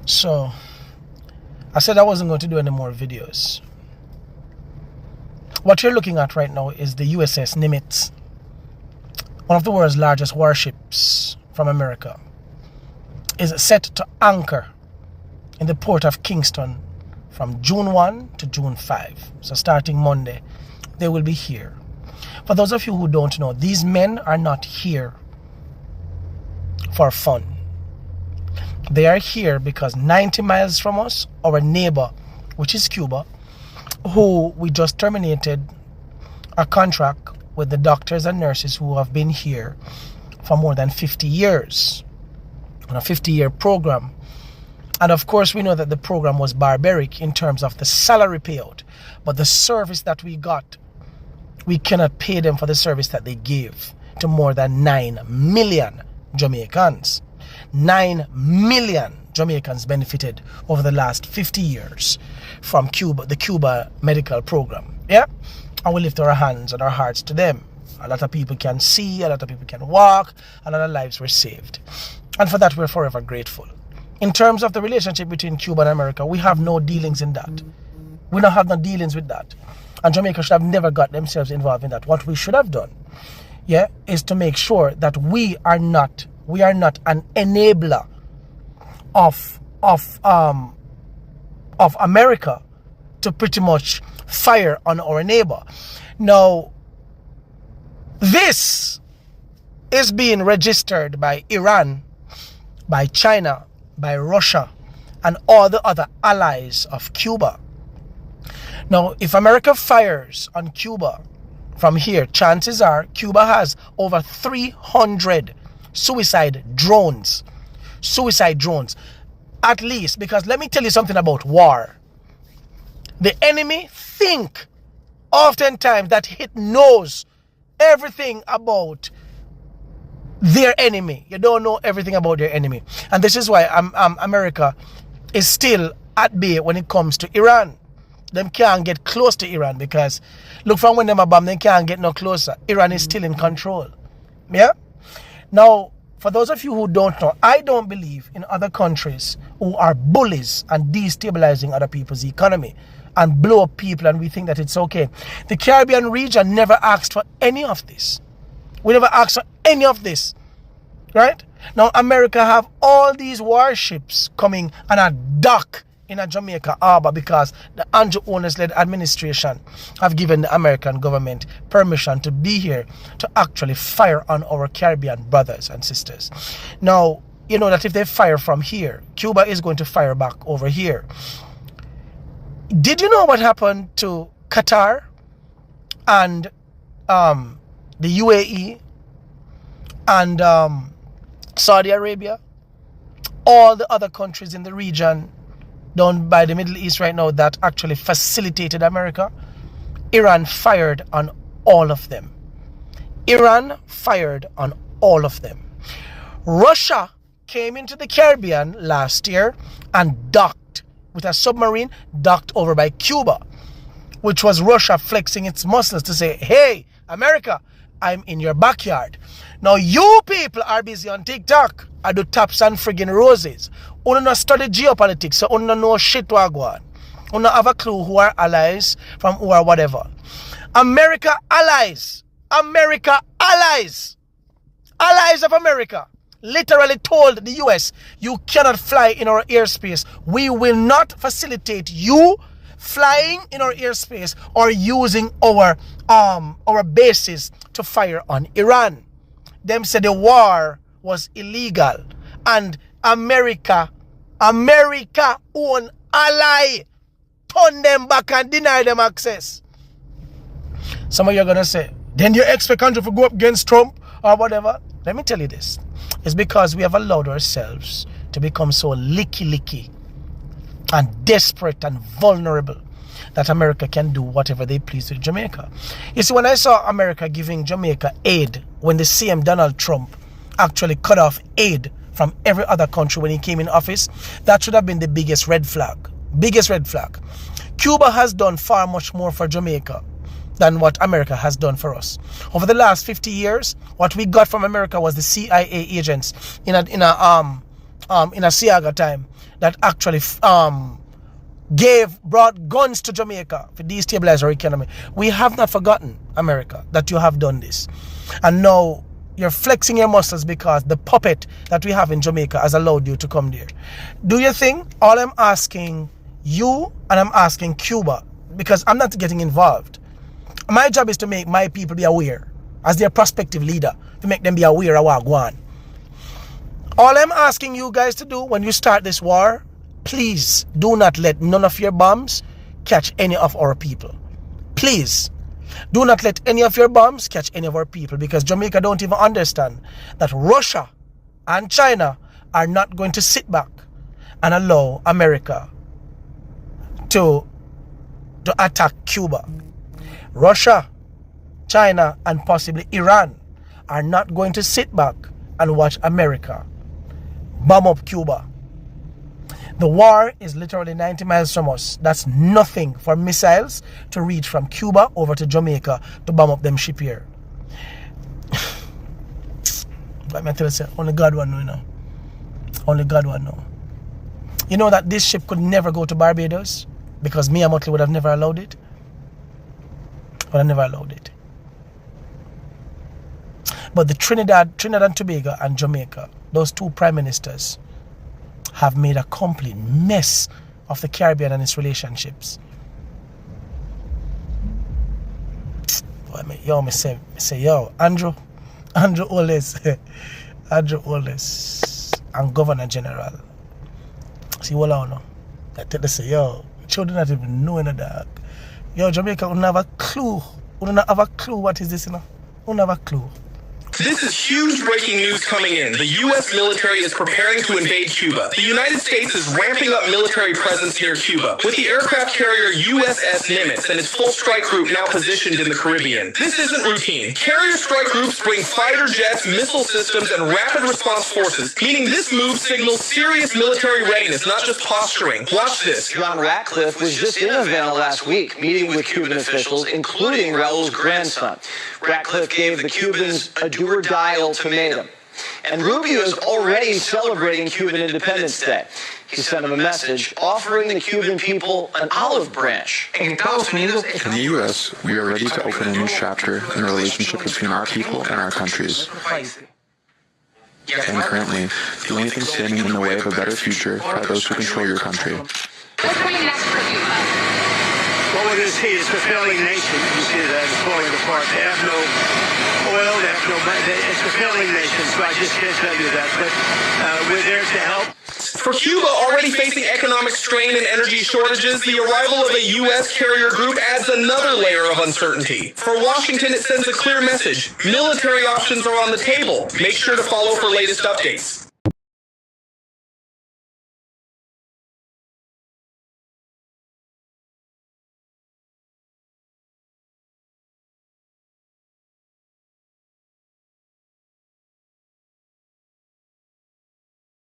So I said I wasn't going to do any more videos. What you're looking at right now is the USS Nimitz, one of the world's largest warships from America, is set to anchor in the port of Kingston from June 1 to June 5. So starting Monday, they will be here. For those of you who don't know, these men are not here for fun. They are here because 90 miles from us, our neighbor, which is Cuba, who we just terminated a contract with the doctors and nurses who have been here for more than 50 years on a 50-year program. And of course, we know that the program was barbaric in terms of the salary payout, but the service that we got, we cannot pay them for the service that they gave to more than 9 million Jamaicans. 9 million Jamaicans benefited over the last 50 years from Cuba, the Cuba medical program. Yeah? And we lift our hands and our hearts to them. A lot of people can see, a lot of people can walk, and a lot of lives were saved. And for that, we're forever grateful. In terms of the relationship between Cuba and America, we have no dealings in that. We don't have no dealings with that. And Jamaica should have never got themselves involved in that. What we should have done, yeah, is to make sure that we are not an enabler of America to pretty much fire on our neighbor. Now, this is being registered by Iran, by China, by Russia, and all the other allies of Cuba. Now, if America fires on Cuba from here, chances are Cuba has over 300 suicide drones. Suicide drones. At least, because let me tell you something about war. The enemy think oftentimes that it knows everything about their enemy. You don't know everything about their enemy. And this is why America is still at bay when it comes to Iran. Them can't get close to Iran because look, from when them are bomb, they can't get no closer. Iran is still in control. Yeah? Now, for those of you who don't know, I don't believe in other countries who are bullies and destabilizing other people's economy and blow up people and we think that it's okay. The Caribbean region never asked for any of this. We never asked for any of this. Right? Now, America have all these warships coming and a dock in a Jamaica harbor because the Andrew Owners-led administration have given the American government permission to be here to actually fire on our Caribbean brothers and sisters. Now, you know that if they fire from here, Cuba is going to fire back over here. Did you know what happened to Qatar and the UAE and Saudi Arabia? All the other countries in the region down by the Middle East right now that actually facilitated America, Iran fired on all of them. Iran fired on all of them. Russia came into the Caribbean last year and docked with a submarine, docked over by Cuba, which was Russia flexing its muscles to say, hey, America, I'm in your backyard. Now you people are busy on TikTok. I do taps and friggin' roses. You don't study geopolitics, so you don't know shit what go on. You don't have a clue who are allies from who are whatever. America allies. America allies. Allies of America literally told the US, you cannot fly in our airspace. We will not facilitate you flying in our airspace or using our bases to fire on Iran. Them said the war was illegal and America own ally turn them back and deny them access. Some of you are gonna say, then you expect country to go up against Trump or whatever. Let me tell you this. It's because we have allowed ourselves to become so licky and desperate and vulnerable that America can do whatever they please with Jamaica. You see, when I saw America giving Jamaica aid, when the CM Donald Trump actually cut off aid from every other country when he came in office, that should have been the biggest red flag. Biggest red flag. Cuba has done far much more for Jamaica than what America has done for us. Over the last 50 years, what we got from America was the CIA agents in a in a Siaga time that actually brought guns to Jamaica to destabilize our economy. We have not forgotten, America, that you have done this. And now you're flexing your muscles because the puppet that we have in Jamaica has allowed you to come there. Do you think? All I'm asking you, and I'm asking Cuba, because I'm not getting involved. My job is to make my people be aware, as their prospective leader, to make them be aware of what going on. All I'm asking you guys to do when you start this war, please do not let none of your bombs catch any of our people. Please. Do not let any of your bombs catch any of our people, because Jamaica don't even understand that Russia and China are not going to sit back and allow America to attack Cuba. Russia, China, and possibly Iran are not going to sit back and watch America bomb up Cuba. The war is literally 90 miles from us. That's nothing for missiles to reach from Cuba over to Jamaica to bomb up them ship here. But I tell you, only God will know, you know. Only God will know. You know that this ship could never go to Barbados because Mia Mottley would have never allowed it. Would have never allowed it. But the Trinidad and Tobago and Jamaica, those two prime ministers, have made a complete mess of the Caribbean and its relationships. Me say, Andrew Oles, and Governor General. See what I know. I tell them, say, children not even know in the dark. Jamaica wouldn't have a clue. Wouldn't have a clue what is this, you know? Wouldn't have a clue. This is huge breaking news coming in. The U.S. military is preparing to invade Cuba. The United States is ramping up military presence near Cuba, with the aircraft carrier USS NIMITZ and its full strike group now positioned in the Caribbean. This isn't routine. Carrier strike groups bring fighter jets, missile systems, and rapid response forces, meaning this move signals serious military readiness, not just posturing. Watch this. John Ratcliffe was just in Havana last week, meeting with Cuban officials, including Raul's grandson. Ratcliffe gave the Cubans a do-or-die ultimatum. And Rubio is already celebrating Cuban Independence Day. He sent him a message offering the Cuban people an olive branch. In the U.S., we are ready to open a new chapter in the relationship between our people and our countries. And currently, the only thing standing in the way of a better future are those who control your country. What's coming next for Cuba? What we're going to see is a failing nation. You see that it's falling apart. They have no oil, they have no money. It's a failing nation, so I just can't tell you that. But we're there to help. For Cuba, already facing economic strain and energy shortages, the arrival of a U.S. carrier group adds another layer of uncertainty. For Washington, it sends a clear message. Military options are on the table. Make sure to follow for latest updates.